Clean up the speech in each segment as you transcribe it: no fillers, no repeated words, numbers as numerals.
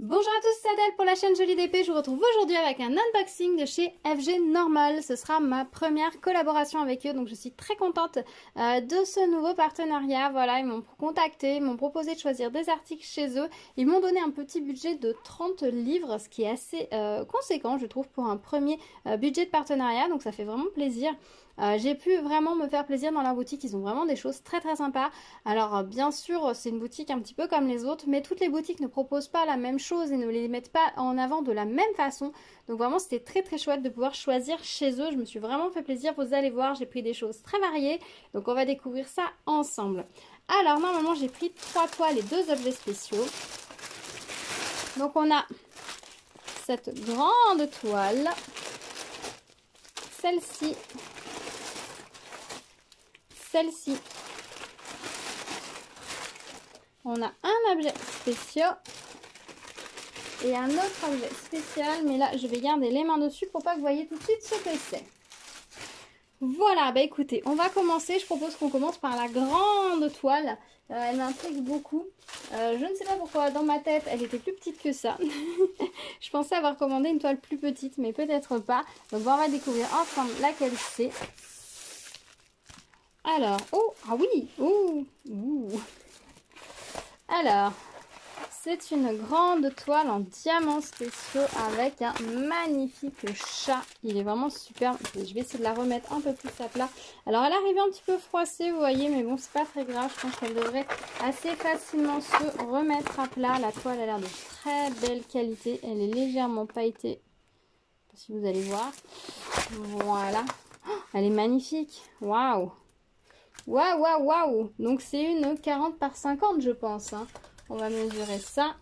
Bonjour à tous, c'est Adèle pour la chaîne Jolie d'Épée. Je vous retrouve aujourd'hui avec un unboxing de chez FG Normal. Ce sera ma première collaboration avec eux, donc je suis très contente de ce nouveau partenariat. Voilà, ils m'ont contacté, ils m'ont proposé de choisir des articles chez eux. Ils m'ont donné un petit budget de 30 livres, ce qui est assez conséquent, je trouve, pour un premier budget de partenariat. Donc ça fait vraiment plaisir. J'ai pu vraiment me faire plaisir dans leur boutique, ils ont vraiment des choses très très sympas. Alors bien sûr c'est une boutique un petit peu comme les autres, mais toutes les boutiques ne proposent pas la même chose et ne les mettent pas en avant de la même façon. Donc vraiment c'était très très chouette de pouvoir choisir chez eux, je me suis vraiment fait plaisir, vous allez voir, j'ai pris des choses très variées. Donc on va découvrir ça ensemble. Alors normalement j'ai pris 3 toiles et 2 objets spéciaux. Donc on a cette grande toile, celle-ci, celle-ci. On a un objet spécial et un autre objet spécial, mais là je vais garder les mains dessus pour pas que vous voyez tout de suite ce que c'est. Voilà, bah écoutez, on va commencer. Je propose qu'on commence par la grande toile. Elle m'intrigue beaucoup. Je ne sais pas pourquoi dans ma tête elle était plus petite que ça. Je pensais avoir commandé une toile plus petite, mais peut-être pas. Donc on va découvrir ensemble laquelle c'est. Alors, oh, ah oui, Alors, c'est une grande toile en diamants spéciaux avec un magnifique chat. Il est vraiment superbe. Je vais essayer de la remettre un peu plus à plat. Alors, elle arrive un petit peu froissée, vous voyez, mais bon, c'est pas très grave. Je pense qu'elle devrait assez facilement se remettre à plat. La toile a l'air de très belle qualité. Elle est légèrement pailletée. Je sais pas si vous allez voir. Voilà. Oh, elle est magnifique. Waouh! Waouh, waouh, waouh! Donc c'est une 40 par 50 je pense. Hein. On va mesurer ça.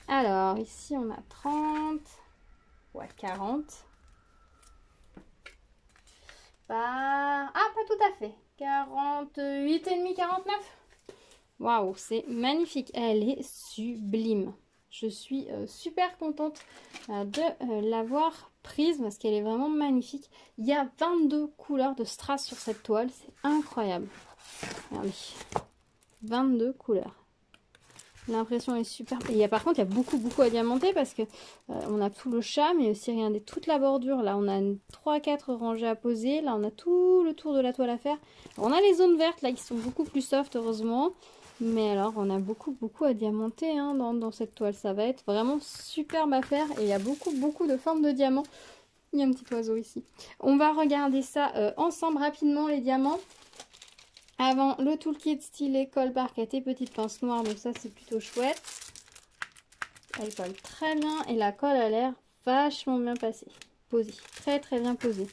Alors ici on a 30. Ouais, 40. Ah, pas tout à fait. 48,5, 49. Waouh, c'est magnifique. Elle est sublime. Je suis super contente de l'avoir prise parce qu'elle est vraiment magnifique. Il y a 22 couleurs de strass sur cette toile. C'est incroyable. Regardez. 22 couleurs. L'impression est super. Et par contre, il y a beaucoup à diamanter parce que on a tout le chat, mais aussi regardez toute la bordure. Là, on a 3-4 rangées à poser. Là, on a tout le tour de la toile à faire. Alors, on a les zones vertes là qui sont beaucoup plus soft, heureusement. Mais alors, on a beaucoup à diamanter hein, dans cette toile. Ça va être vraiment superbe à faire. Et il y a beaucoup de formes de diamants. Il y a un petit oiseau ici. On va regarder ça ensemble rapidement, les diamants. Avant, le toolkit stylet, colle, parquet et petite pince noire. Donc ça, c'est plutôt chouette. Elle colle très bien. Et la colle a l'air vachement bien passée. Posée. Très bien posée.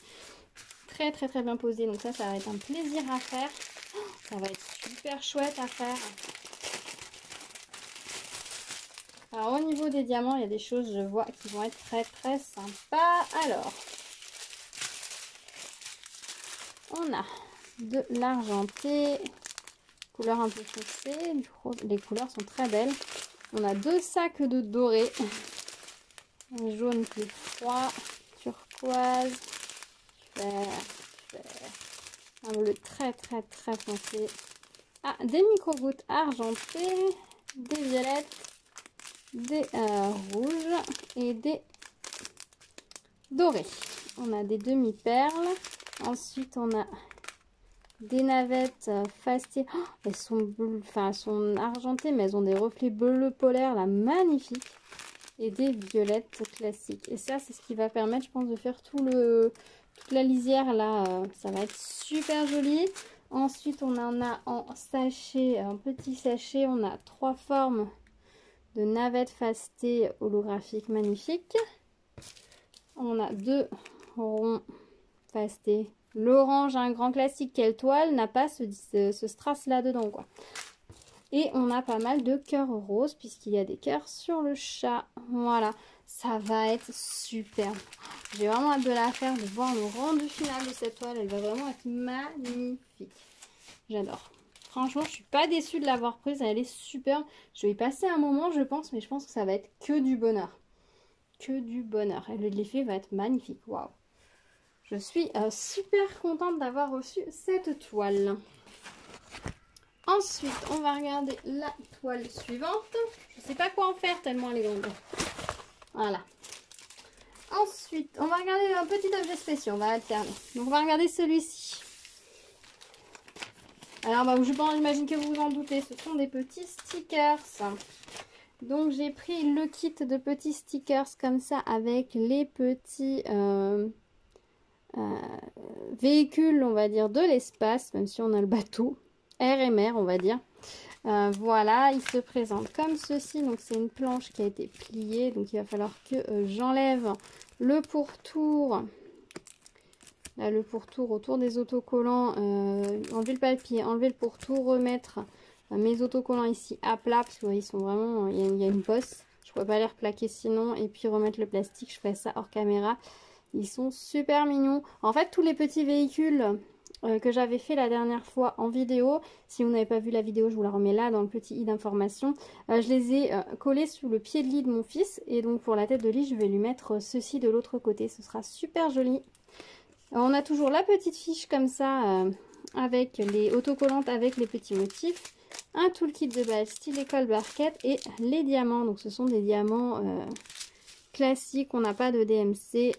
Très bien posée. Donc ça va être un plaisir à faire. Ça va être super chouette à faire. Alors au niveau des diamants, il y a des choses, je vois, qui vont être très sympas. Alors, on a de l'argenté, couleur un peu foncée, du rose. Les couleurs sont très belles. On a 2 sacs de doré, un jaune plus froid, turquoise, vert, un bleu très foncé. Ah, des micro-gouttes argentées, des violettes, des rouges et des dorés. On a des demi-perles. Ensuite, on a des navettes fastées. Oh, elles sont bleues, enfin elles sont argentées, mais elles ont des reflets bleu polaire là, magnifiques. Et des violettes classiques. Et ça, c'est ce qui va permettre, je pense, de faire toute la lisière là. Ça va être super joli. Ensuite, on en a en sachet, un petit sachet. On a 3 formes de navettes fastées holographiques magnifiques. On a 2 ronds fastés. L'orange, un grand classique, quelle toile n'a pas ce strass là dedans quoi. Et on a pas mal de cœurs roses puisqu'il y a des cœurs sur le chat. Voilà, ça va être super. J'ai vraiment hâte de la faire, de voir le rendu final de cette toile. Elle va vraiment être magnifique. J'adore. Franchement, je suis pas déçue de l'avoir prise. Elle est superbe. Je vais y passer un moment, je pense, mais je pense que ça va être que du bonheur. Que du bonheur. Et l'effet va être magnifique. Waouh. Je suis super contente d'avoir reçu cette toile. Ensuite, on va regarder la toile suivante. Je sais pas quoi en faire tellement elle est grande. Voilà. Ensuite, on va regarder un petit objet spécial. On va alterner. Donc, on va regarder celui-ci. Alors, bah, j'imagine que vous vous en doutez. Ce sont des petits stickers. Donc, j'ai pris le kit de petits stickers comme ça avec les petits véhicules, on va dire, de l'espace. Même si on a le bateau. RMR, on va dire. Voilà, il se présente comme ceci. Donc c'est une planche qui a été pliée. Donc il va falloir que j'enlève le pourtour. Là, le pourtour autour des autocollants. Enlever le papier, enlever le pourtour, remettre mes autocollants ici à plat. Parce que vous voyez, ils sont vraiment. Il y a une bosse. Je ne pourrais pas les replaquer sinon. Et puis remettre le plastique. Je ferai ça hors caméra. Ils sont super mignons. En fait, tous les petits véhicules que j'avais fait la dernière fois en vidéo. Si vous n'avez pas vu la vidéo, je vous la remets là dans le petit i d'information. Je les ai collés sous le pied de lit de mon fils. Et donc pour la tête de lit, je vais lui mettre ceci de l'autre côté. Ce sera super joli. On a toujours la petite fiche comme ça avec les autocollantes avec les petits motifs. Un toolkit de base style école barquette et les diamants. Donc ce sont des diamants classiques. On n'a pas de DMC.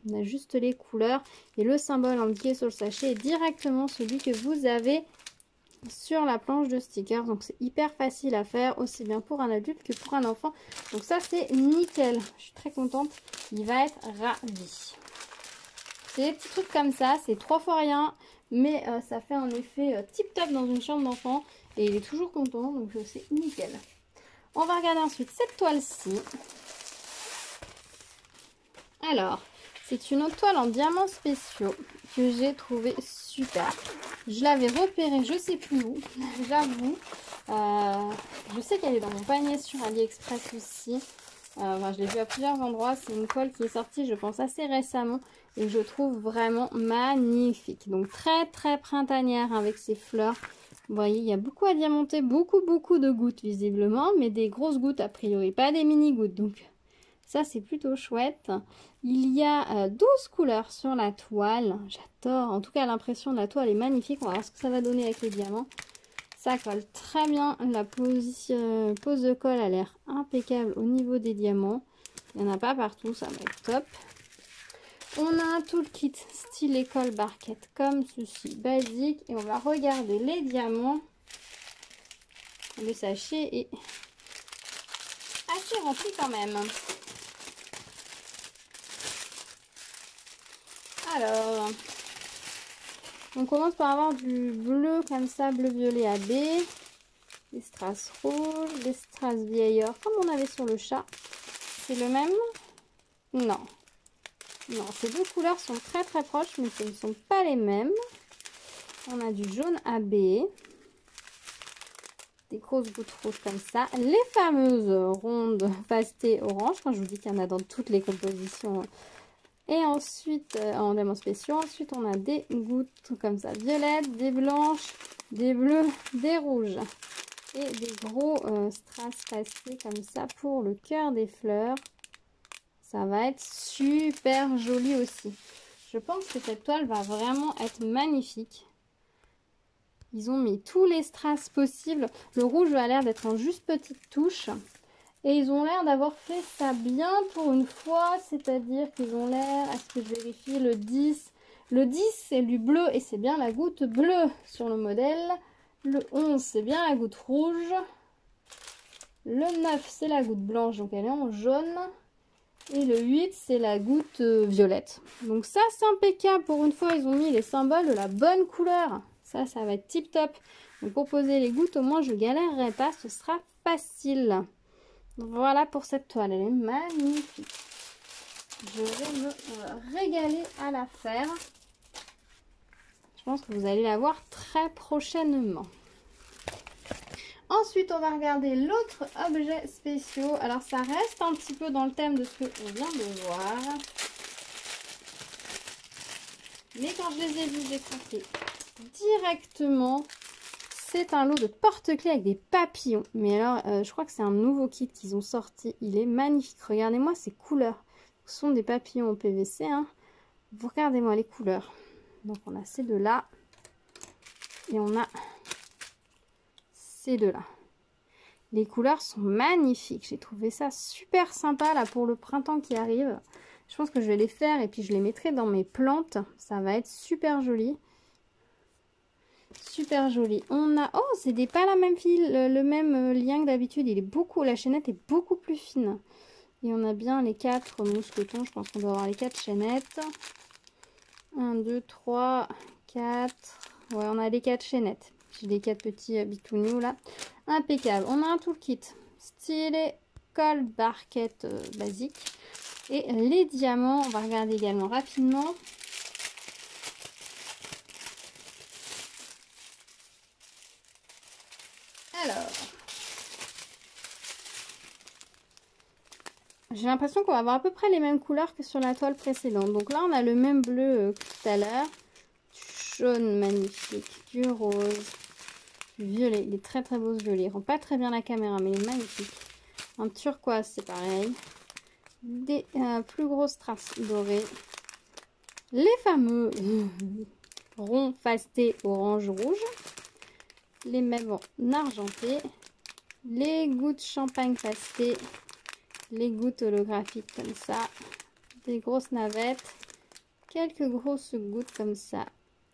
On a juste les couleurs et le symbole indiqué sur le sachet est directement celui que vous avez sur la planche de stickers. Donc c'est hyper facile à faire aussi bien pour un adulte que pour un enfant. Donc ça c'est nickel. Je suis très contente. Il va être ravi. C'est des petits trucs comme ça. C'est 3 fois rien. Mais ça fait un effet tip top dans une chambre d'enfant. Et il est toujours content. Donc c'est nickel. On va regarder ensuite cette toile-ci. Alors... c'est une autre toile en diamants spéciaux que j'ai trouvé super. Je l'avais repérée, je sais plus où, j'avoue. Je sais qu'elle est dans mon panier sur AliExpress aussi. Enfin, je l'ai vue à plusieurs endroits. C'est une colle qui est sortie, je pense, assez récemment. Et je trouve vraiment magnifique. Donc très très printanière avec ses fleurs. Vous voyez, il y a beaucoup à diamanter, beaucoup de gouttes visiblement. Mais des grosses gouttes a priori, pas des mini gouttes. Donc... ça, c'est plutôt chouette. Il y a 12 couleurs sur la toile. J'adore. En tout cas, l'impression de la toile est magnifique. On va voir ce que ça va donner avec les diamants. Ça colle très bien. La pose de colle a l'air impeccable au niveau des diamants. Il n'y en a pas partout. Ça va être top. On a un toolkit style école barquette comme ceci, basique. Et on va regarder les diamants. Le sachet est assez rempli quand même. Alors, on commence par avoir du bleu comme ça, bleu-violet AB, des strass rouges, des strass vieilleur comme on avait sur le chat. C'est le même? Non. Non, ces deux couleurs sont très très proches, mais ce ne sont pas les mêmes. On a du jaune AB, des grosses gouttes rouges comme ça, les fameuses rondes pastées orange. Quand je vous dis qu'il y en a dans toutes les compositions. Et ensuite, en diamants spéciaux, ensuite on a des gouttes comme ça, violettes, des blanches, des bleus, des rouges. Et des gros strass pastés comme ça pour le cœur des fleurs. Ça va être super joli aussi. Je pense que cette toile va vraiment être magnifique. Ils ont mis tous les strass possibles. Le rouge a l'air d'être en juste petite touche. Et ils ont l'air d'avoir fait ça bien pour une fois, c'est-à-dire qu'ils ont l'air, est-ce que je vérifie, le 10. Le 10, c'est du bleu et c'est bien la goutte bleue sur le modèle. Le 11, c'est bien la goutte rouge. Le 9, c'est la goutte blanche, donc elle est en jaune. Et le 8, c'est la goutte violette. Donc ça, c'est impeccable. Pour une fois, ils ont mis les symboles de la bonne couleur. Ça va être tip top. Donc pour poser les gouttes, au moins, je galérerai pas. Ce sera facile. Voilà pour cette toile, elle est magnifique. Je vais me régaler à la faire. Je pense que vous allez la voir très prochainement. Ensuite, on va regarder l'autre objet spéciaux. Alors, ça reste un petit peu dans le thème de ce qu'on vient de voir. Mais quand je les ai vus, j'ai craqué directement. C'est un lot de porte-clés avec des papillons. Mais alors, je crois que c'est un nouveau kit qu'ils ont sorti. Il est magnifique. Regardez-moi ces couleurs. Ce sont des papillons en PVC. Hein. Vous regardez-moi les couleurs. Donc, on a ces deux-là. Et on a ces deux-là. Les couleurs sont magnifiques. J'ai trouvé ça super sympa là pour le printemps qui arrive. Je pense que je vais les faire et puis je les mettrai dans mes plantes. Ça va être super joli. Super joli. On a... Oh, c'est pas la même fil, le même lien que d'habitude. Il est beaucoup... La chaînette est beaucoup plus fine. Et on a bien les 4 mousquetons. Je pense qu'on doit avoir les 4 chaînettes. 1, 2, 3, 4. Ouais, on a les 4 chaînettes. J'ai les 4 petits bitounios là. Impeccable. On a un toolkit stylet, colle, barquette basique. Et les diamants, on va regarder également rapidement. Alors, j'ai l'impression qu'on va avoir à peu près les mêmes couleurs que sur la toile précédente. Donc là, on a le même bleu que tout à l'heure. Du jaune magnifique, du rose, du violet. Il est très très beau ce violet. Il rend pas très bien la caméra, mais il est magnifique. Un turquoise, c'est pareil. Des plus grosses traces dorées. Les fameux ronds fastés orange-rouge. Les mêmes en argenté. Les gouttes champagne fastées. Les gouttes holographiques comme ça. Des grosses navettes. Quelques grosses gouttes comme ça.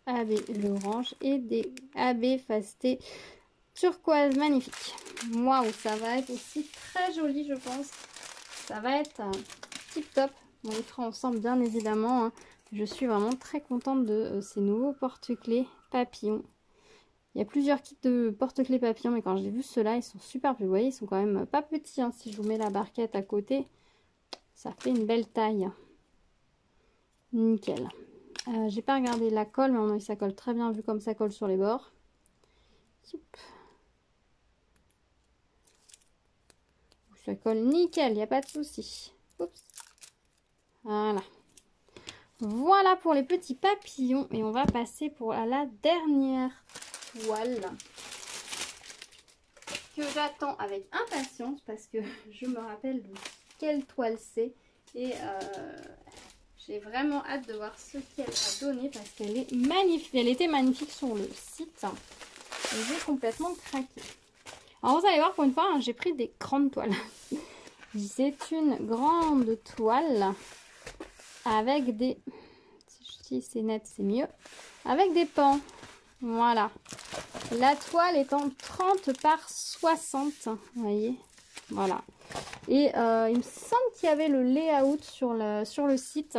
AB l'orange. Et des AB fastés turquoise magnifique. Waouh, ça va être aussi très joli, je pense. Ça va être tip top. On les fera ensemble, bien évidemment. Hein. Je suis vraiment très contente de ces nouveaux porte-clés papillons. Il y a plusieurs kits de porte-clés papillons, mais quand j'ai vu ceux-là, ils sont super petits. Vous voyez, ils sont quand même pas petits. Hein. Si je vous mets la barquette à côté, ça fait une belle taille. Nickel. J'ai pas regardé la colle, mais à mon avis, ça colle très bien vu comme ça colle sur les bords. Ça colle nickel, il n'y a pas de souci. Oups. Voilà. Voilà pour les petits papillons. Et on va passer à la dernière toile que j'attends avec impatience parce que je me rappelle de quelle toile c'est. Et j'ai vraiment hâte de voir ce qu'elle va donner parce qu'elle est magnifique. Elle était magnifique sur le site. Et j'ai complètement craqué. Alors vous allez voir, pour une fois, hein, j'ai pris des grandes toiles. C'est une grande toile avec des... Si c'est net, c'est mieux. Avec des pans. Voilà. La toile est en 30 par 60. Vous voyez. Voilà. Et il me semble qu'il y avait le layout sur le site.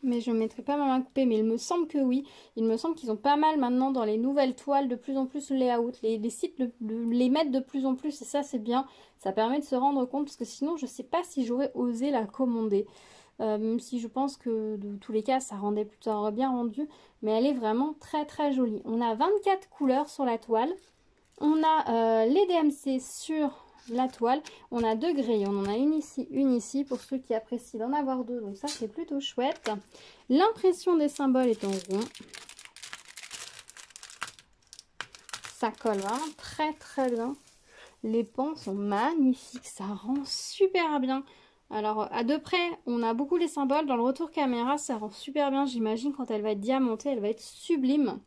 Mais je ne mettrai pas ma main coupée. Mais il me semble que oui. Il me semble qu'ils ont pas mal maintenant dans les nouvelles toiles de plus en plus le layout. Les sites les mettent de plus en plus. Et ça, c'est bien. Ça permet de se rendre compte. Parce que sinon, je ne sais pas si j'aurais osé la commander. Même si je pense que de tous les cas ça rendait plutôt bien rendu, mais elle est vraiment très très jolie. On a 24 couleurs sur la toile, on a les DMC sur la toile, on a 2 grilles, on en a une ici pour ceux qui apprécient d'en avoir 2, donc ça c'est plutôt chouette. L'impression des symboles est en rond, ça colle vraiment très très bien, les pans sont magnifiques, ça rend super bien. Alors, à de près, on a beaucoup les symboles. Dans le retour caméra, ça rend super bien. J'imagine quand elle va être diamantée, elle va être sublime.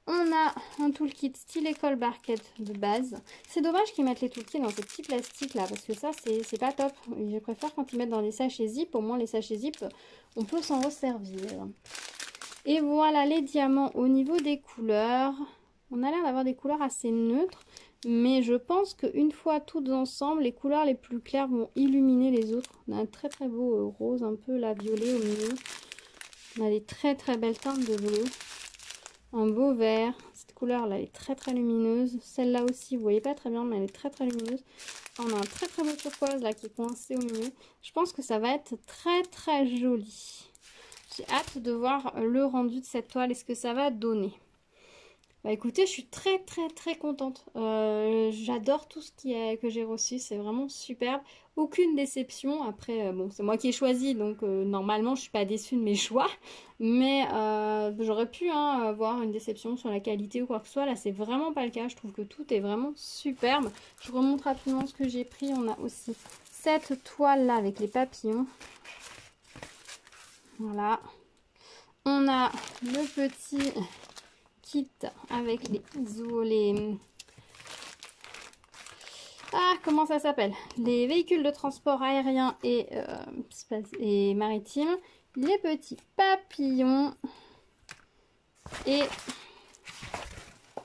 On a un toolkit style école barquette de base. C'est dommage qu'ils mettent les toolkits dans ces petits plastiques là, parce que ça, c'est pas top. Je préfère quand ils mettent dans les sachets zip. Au moins, les sachets zip, on peut s'en resservir. Et voilà les diamants au niveau des couleurs. On a l'air d'avoir des couleurs assez neutres. Mais je pense qu'une fois toutes ensemble, les couleurs les plus claires vont illuminer les autres. On a un très très beau rose, un peu la violet au milieu. On a des très très belles teintes de bleu. Un beau vert. Cette couleur là elle est très très lumineuse. Celle-là aussi, vous voyez pas très bien, mais elle est très très lumineuse. On a un très très beau turquoise là qui est coincé au milieu. Je pense que ça va être très très joli. J'ai hâte de voir le rendu de cette toile et ce que ça va donner. Bah écoutez, je suis très très très contente. J'adore tout ce que j'ai reçu, c'est vraiment superbe. Aucune déception. Après, bon, c'est moi qui ai choisi, donc normalement je suis pas déçue de mes choix. Mais j'aurais pu avoir une déception sur la qualité ou quoi que ce soit. Là, c'est vraiment pas le cas. Je trouve que tout est vraiment superbe. Je remonte rapidement ce que j'ai pris. On a aussi cette toile là avec les papillons. Voilà. On a le petit kit avec Ah, comment ça s'appelle? Les véhicules de transport aérien et maritime. Les petits papillons. Et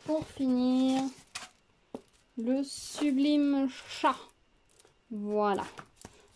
pour finir, le sublime chat. Voilà.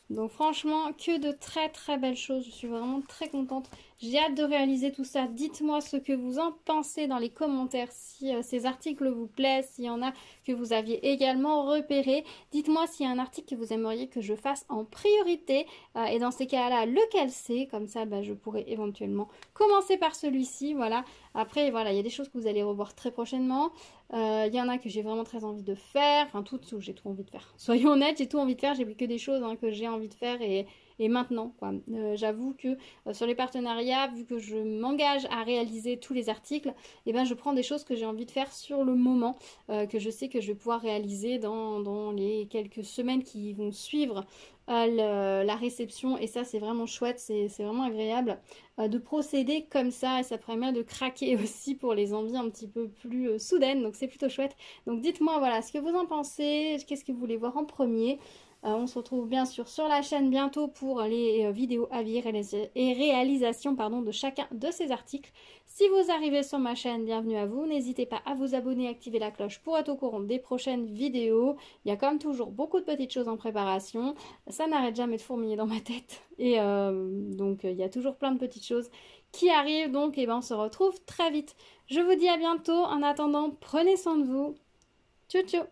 Donc franchement, que de très très belles choses. Je suis vraiment très contente. J'ai hâte de réaliser tout ça. Dites-moi ce que vous en pensez dans les commentaires. Si ces articles vous plaisent, s'il y en a que vous aviez également repéré. Dites-moi s'il y a un article que vous aimeriez que je fasse en priorité. Et dans ces cas-là, lequel c'est. Comme ça, je pourrais éventuellement commencer par celui-ci. Voilà. Après, voilà, il y a des choses que vous allez revoir très prochainement. Il y en a que j'ai vraiment très envie de faire. Enfin, j'ai tout envie de faire. Soyons honnêtes, j'ai tout envie de faire. J'ai pris que des choses que j'ai envie de faire et maintenant, quoi. J'avoue que sur les partenariats, vu que je m'engage à réaliser tous les articles, je prends des choses que j'ai envie de faire sur le moment, que je sais que je vais pouvoir réaliser dans les quelques semaines qui vont suivre la réception. Et ça, c'est vraiment chouette, c'est vraiment agréable de procéder comme ça. Et ça permet de craquer aussi pour les envies un petit peu plus soudaines. Donc, c'est plutôt chouette. Donc, dites-moi, voilà, ce que vous en pensez. Qu'est-ce que vous voulez voir en premier? On se retrouve bien sûr sur la chaîne bientôt pour les vidéos avis et réalisation de chacun de ces articles. Si vous arrivez sur ma chaîne, bienvenue à vous. N'hésitez pas à vous abonner et activer la cloche pour être au courant des prochaines vidéos. Il y a comme toujours beaucoup de petites choses en préparation. Ça n'arrête jamais de fourmiller dans ma tête. Et donc il y a toujours plein de petites choses qui arrivent. Donc on se retrouve très vite. Je vous dis à bientôt. En attendant, prenez soin de vous. Ciao ciao.